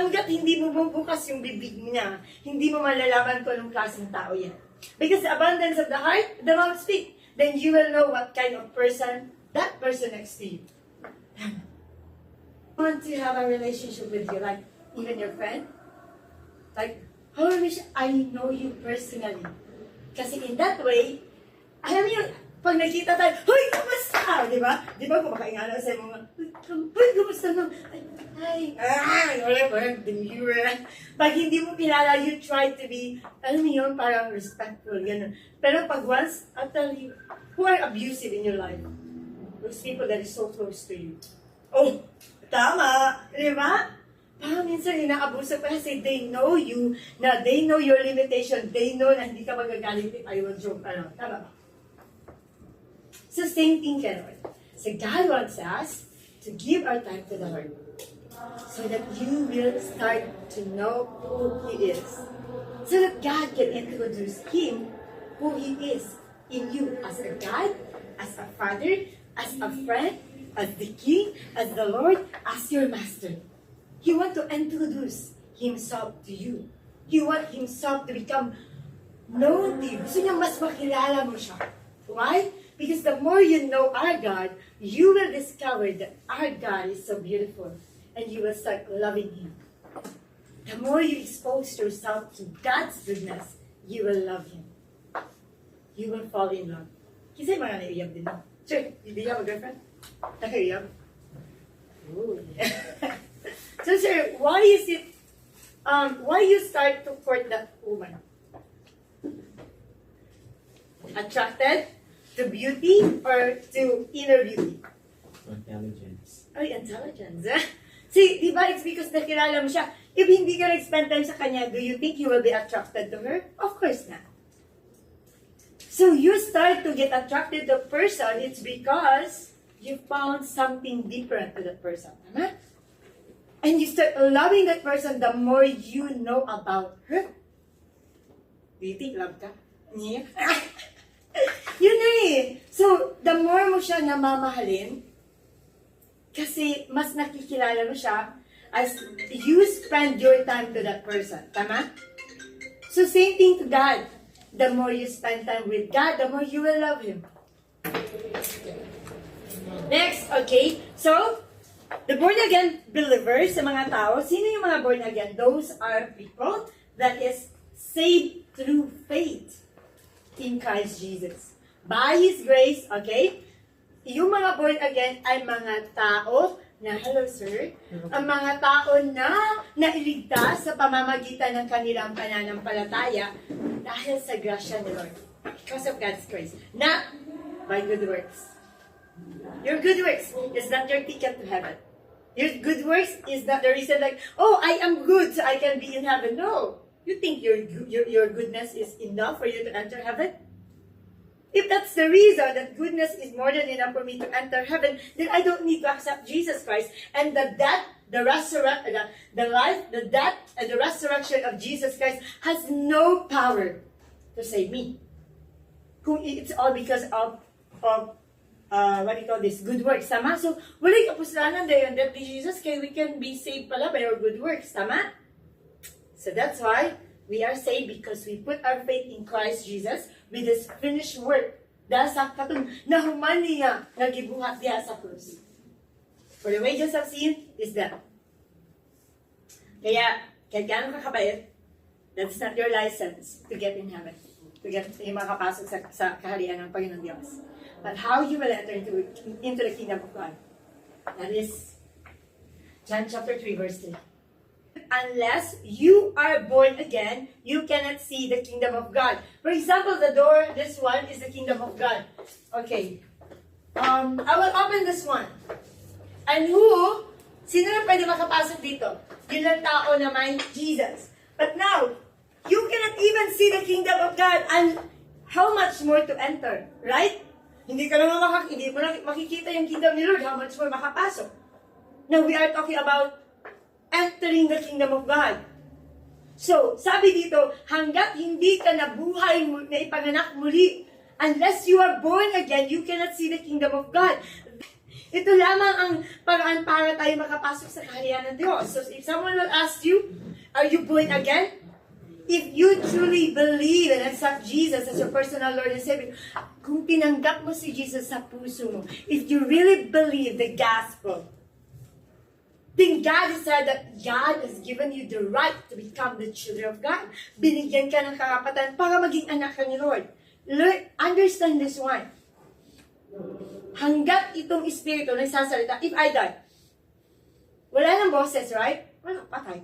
hanggat hindi mo bubukas yung bibig niya, hindi mo malalaman kung anong klaseng tao yan. Because the abundance of the heart, the mouth speak. Then you will know what kind of person that person next to you. Want to have a relationship with you, like even your friend? Like, how I wish I know you personally. Kasi in that way, alam mo yun, pag nakita tayo, Hoy, kamusta? Di ba? Di ba, kumakaingala sa mga, Hoy, kamusta na? Whatever, demure. Pag hindi mo kilala, you try to be, alam mo yun, parang respectful, gano'n. Pero pag once, I'll tell you, who are abusive in your life? Those people that is so close to you. Oh, tama, di ba? Parang minsan inaabuso pa kasi they know you, na they know your limitation, they know na hindi ka magagalit if I will joke around. Tama ba? So same thing ka Lord. So God wants us to give our time to the Lord so that you will start to know who He is. So that God can introduce Him, who He is in you as a God, as a Father, as a friend, as the King, as the Lord, as your Master. He wants to introduce Himself to you. He wants Himself to become known to you. Gusto niya mas makilala mo siya. Why? Because the more you know our God, you will discover that our God is so beautiful. And you will start loving Him. The more you expose yourself to God's goodness, you will love Him. You will fall in love. Kasi mga naiiyab din mo. Sure, hindi niya mag-girlfriend? Nakaiyab? Ooh. So sir, why is it, why you start to court that woman? Attracted to beauty or to inner beauty? Intelligence. Oh, intelligence. See, di ba, it's because nakilala mo siya. If hindi ka nag-spend time sa kanya, do you think you will be attracted to her? Of course not. So you start to get attracted to a person, it's because you found something different to that person. Tama? And you start loving that person the more you know about her. Do you think love ka? Yeah. Yun na eh. So, the more mo siya namamahalin, kasi mas nakikilala mo siya as you spend your time to that person. Tama? So, same thing to God. The more you spend time with God, the more you will love Him. Next, okay. So, the born again believers, sa mga tao, sino yung mga born again? Those are people that is saved through faith in Christ Jesus. By His grace, okay? Yung mga born again ay mga tao na, hello sir, ang mga tao na nailigtas sa pamamagitan ng kanilang pananampalataya dahil sa grasya ni Lord. Because of God's grace. Not by good works. Your good works is not your ticket to heaven. Your good works is not the reason like, oh, I am good so I can be in heaven. No. You think your goodness is enough for you to enter heaven? If that's the reason that goodness is more than enough for me to enter heaven, then I don't need to accept Jesus Christ. And the death, the resurrection, the life, the death, and the resurrection of Jesus Christ has no power to save me. Kung it's all because of what do you call this? Good works, tama? So, wala yung kapusalanan dayon that Jesus, kaya we can be saved pala by our good works, tama? So that's why we are saved because we put our faith in Christ Jesus with His finished work. Dahil sa katong nahuman niya, nagibuhat diya sa krus. For the wages of sin is death. Kaya gano'n ka kabait, that's not your license to get in heaven. To get yung makapasok sa kaharian ng Panginoon Diyos. But how you will enter into the kingdom of God. That is John chapter 3 verse 3. Unless you are born again, you cannot see the kingdom of God. For example, the door, this one is the kingdom of God. Okay. I will open this one. And sino na pwede makapasok dito? Yun lang tao na may Jesus. But now, you cannot even see the kingdom of God. And how much more to enter? Right? Hindi ka naman hindi mo na makikita yung kingdom ni Lord. How much more makapasok? Now, we are talking about entering the kingdom of God. So, sabi dito, hanggat hindi ka nabuhay, na ipanganak muli, unless you are born again, you cannot see the kingdom of God. Ito lamang ang paraan para tayo makapasok sa kaharian ng Diyos. So if someone will ask you, are you born again? If you truly believe and accept Jesus as your personal Lord and Savior, kung tinanggap mo si Jesus sa puso mo, if you really believe the gospel, then God has said that God has given you the right to become the children of God. Binigyan ka ng karapatan para maging anak ka ni Lord. Lord, understand this one. Hanggat itong espiritu nagsasalita, if I die, wala nang boses, right? Wala, patay.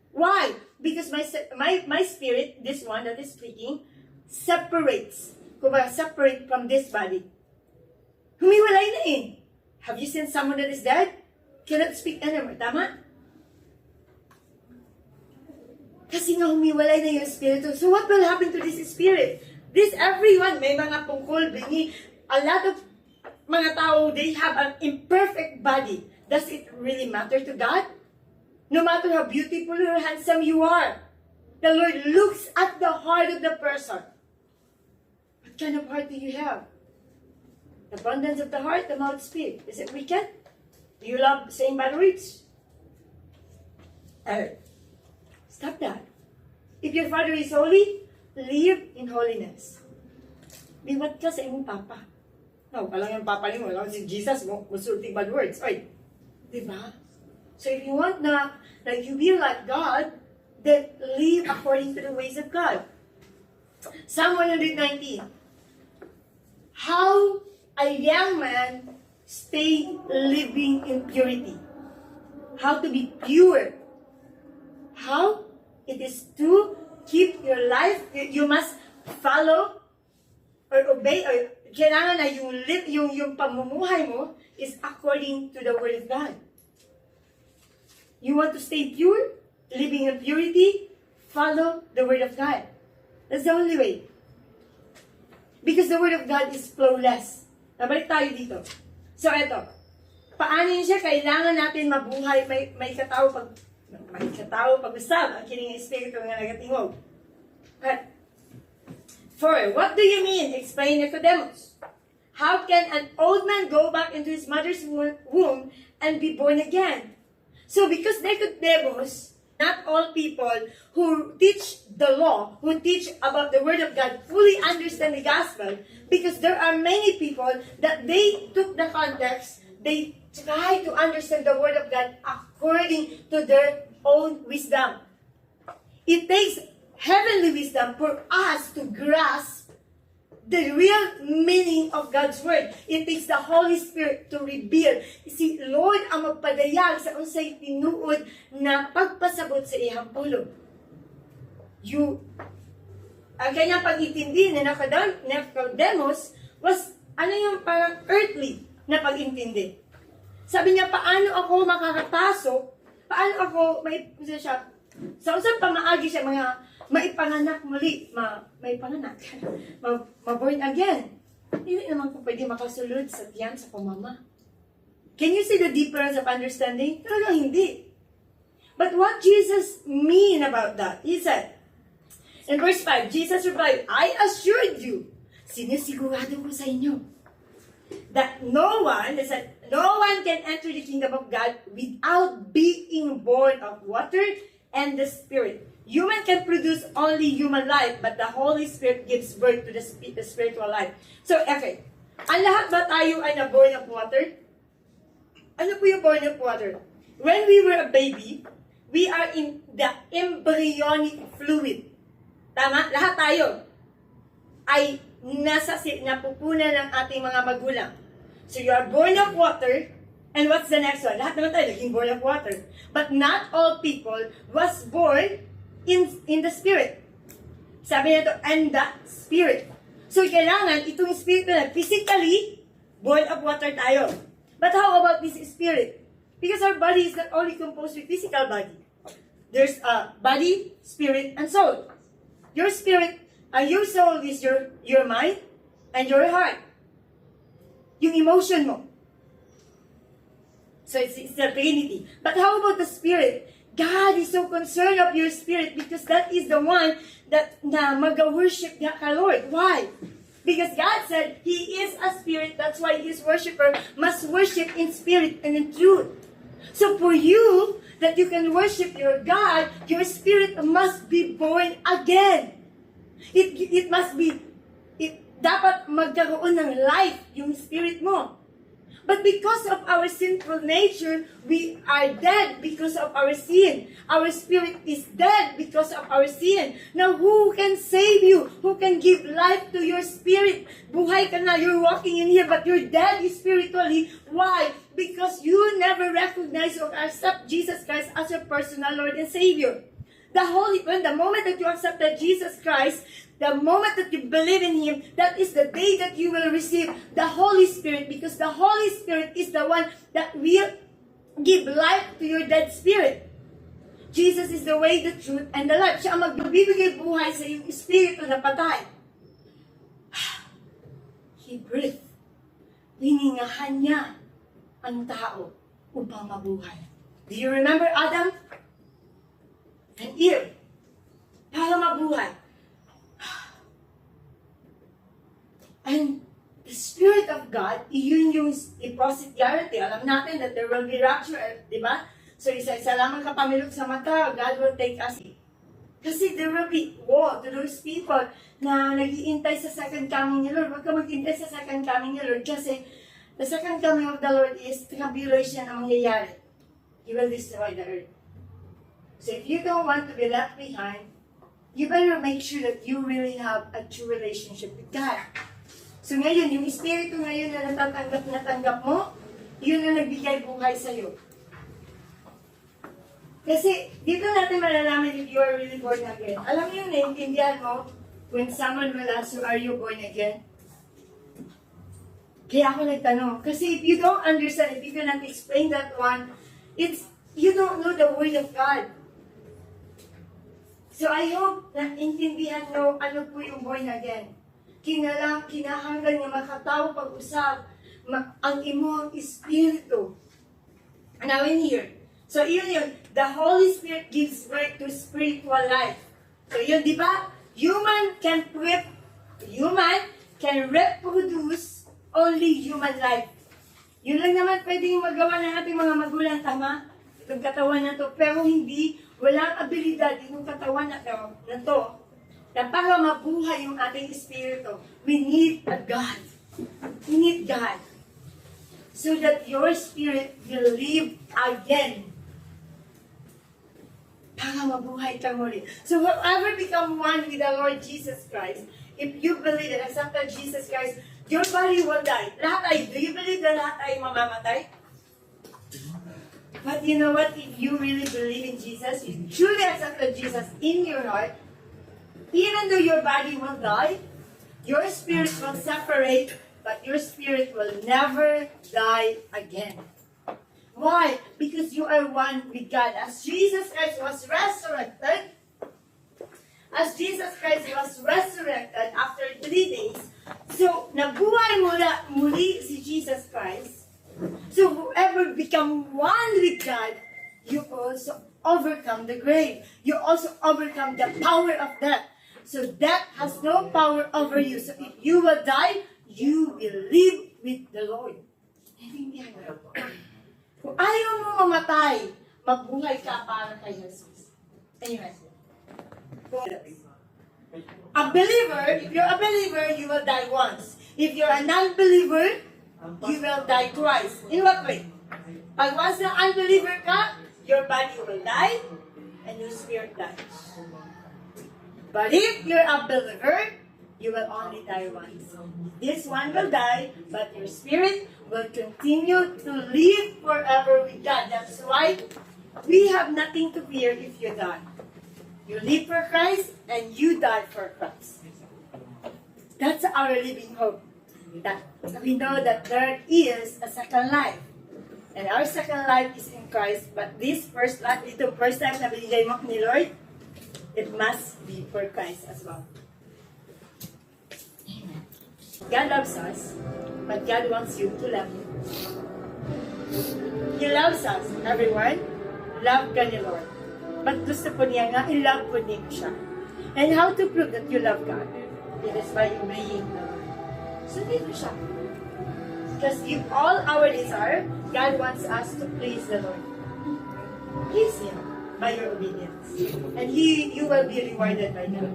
Why? Because my spirit, this one that is speaking, separates. Kumbaga, separate from this body. Humiwalay na eh. Have you seen someone that is dead? Cannot speak anymore. Tama? Kasi nga humiwalay na yung espiritu. So what will happen to this spirit? This everyone, may mga pungkol, bingi, a lot of mga tao, they have an imperfect body. Does it really matter to God? No matter how beautiful or handsome you are, the Lord looks at the heart of the person. What kind of heart do you have? The abundance of the heart, the mouth speaks. Is it wicked? Do you love saying bad words? Stop that. If your father is holy, live in holiness. Liwat ka sa imong papa. No, palang yung papa niyo, wala si Jesus mo, musulting bad words. Oy, diba? So if you want na you be like God, then live according to the ways of God. Psalm 119. How a young man stay living in purity. How to be pure. How? It is to keep your life, you must follow or obey, or kailangan na yung pamumuhay mo is according to the Word of God. You want to stay pure, living in purity, follow the Word of God. That's the only way. Because the Word of God is flawless. Nabalik tayo dito. So, eto. Paano yun siya? Kailangan natin mabuhay. May katao pag-usap. Ang kining espiritu nga nagatingog. For, what do you mean? Explain Nicodemus. How can an old man go back into his mother's womb and be born again? So, because Nicodemus, not all people who teach the law, who teach about the Word of God, fully understand the gospel, because there are many people that they took the context, they try to understand the Word of God according to their own wisdom. It takes heavenly wisdom for us to grasp the real meaning of God's Word. It takes the Holy Spirit to reveal. Si Lord ang magpadayag sa unsay tinuod na pagpasabot sa iyang pulong. Ang kanyang pag-intindi ni Nicodemus was, yung parang earthly na pag-intindi. Sabi niya, paano ako makakapasok? Paano ako, sa usap pamaagi siya, maipanganak muli, ma-born again. Hindi naman ko pwede makasulod sa tiyan sa pamama. Can you see the difference of understanding? Talagang hindi. But what Jesus mean about that? He said, in verse 5, Jesus replied, I assured you, sinisigurado ko sa inyo, that no one can enter the kingdom of God without being born of water and the Spirit. Human can produce only human life, but the Holy Spirit gives birth to the spiritual life. So, okay. Ang lahat ba tayo ay na-born of water? Ano po yung born of water? When we were a baby, we are in the embryonic fluid. Tama? Lahat tayo ay napupunan ng ating mga magulang. So, you are born of water, and what's the next one? Lahat naman tayo naging born of water. But not all people was born in the Spirit. Sabi nito, and the Spirit. So, kailangan itong Spirit na physically born of water tayo. But how about this Spirit? Because our body is not only composed with physical body. There's a body, spirit, and soul. Your spirit, your soul is your mind and your heart. Yung emotion mo. So it's the Trinity. But how about the Spirit? God is so concerned of your spirit because that is the one that na mag-worship niya ka, Lord. Why? Because God said He is a spirit. That's why His worshiper must worship in spirit and in truth. So for you, that you can worship your God, your spirit must be born again. It must be, dapat magkaroon ng life yung spirit mo. But because of our sinful nature, we are dead because of our sin. Our spirit is dead because of our sin. Now, who can save you? Who can give life to your spirit? Buhay ka na, you're walking in here, but you're dead spiritually. Why? Because you never recognize or accept Jesus Christ as your personal Lord and Savior. The moment that you accepted Jesus Christ, the moment that you believe in Him, that is the day that you will receive the Holy Spirit, because the Holy Spirit is the one that will give life to your dead spirit. Jesus is the way, the truth, and the life. Siya ang magbibigay buhay sa iyong espiritu na patay. He breathed. Hiningahan niya ang tao upang mabuhay. Do you remember Adam and Eve? Para mabuhay. And the Spirit of God, yun yung deposit guarantee. Alam natin that there will be rapture, di ba? So, isa-isa lamang kapamilok sa mata, God will take us. Kasi there will be woe to those people na nag-iintay sa second coming ni Lord. Huwag ka mag-iintay sa second coming ni Lord kasi the second coming of the Lord is tribulation ang mangyayari. He will destroy the earth. So, if you don't want to be left behind, you better make sure that you really have a true relationship with God. So ngayon, yung espiritu ngayon na natanggap mo, yun ang nagbigay buhay sa'yo. Kasi dito natin malalaman if you are really born again. Alam niyo, naiintindihan mo, when someone will ask you, are you born again? Kaya ako nagtanong. Kasi if you don't understand, if you cannot explain that one, you don't know the Word of God. So I hope na intindihan nyo ano po yung born again. Kinahanggan niya makatao pag-usap ang imong espiritu. Now in here, so yun, the Holy Spirit gives birth to spiritual life. So yun, di ba? Human can reproduce only human life. Yun lang naman pwedeng magawa ng ating mga magulang, tama? Itong katawan na to, pero walang abilidad itong katawan na to, na para mabuhay yung ating espiritu, we need a God. We need God. So that your spirit will live again. Para mabuhay ka muli. So whoever become one with the Lord Jesus Christ, if you believe and accepted Jesus Christ, your body will die. Do you believe na lahat ay mamamatay? But you know what? If you really believe in Jesus, you truly accepted Jesus in your heart, even though your body will die, your spirit will separate, but your spirit will never die again. Why? Because you are one with God. As Jesus Christ was resurrected after 3 days, so nabuhay muli si Jesus Christ. So whoever become one with God, you also overcome the grave. You also overcome the power of death. So death has no power over you. So if you will die, you will live with the Lord. Naintindihan mo po. Kung ayaw mo mamatay, magbuhay ka para kay Jesus. Anyway. If you're a believer, you will die once. If you're a non-believer, you will die twice. In what way? Pag once na unbeliever ka, your body will die and your spirit dies. But if you're a believer, you will only die once. This one will die, but your spirit will continue to live forever with God. That's why we have nothing to fear if you die. You live for Christ and you die for Christ. That's our living hope. That we know that there is a second life. And our second life is in Christ. But this first life, ito first time na binigay mo ni Lord, it must be for Christ as well. Amen. God loves us, but God wants you to love Him. He loves us, everyone. Love ka ni Lord. But gusto po niya nga, i-love po niyo siya. And how to prove that you love God? It is by obeying the Lord. Sundin mo siya. Because all our desire, God wants us to please the Lord. Please Him by your obedience. And you will be rewarded by God.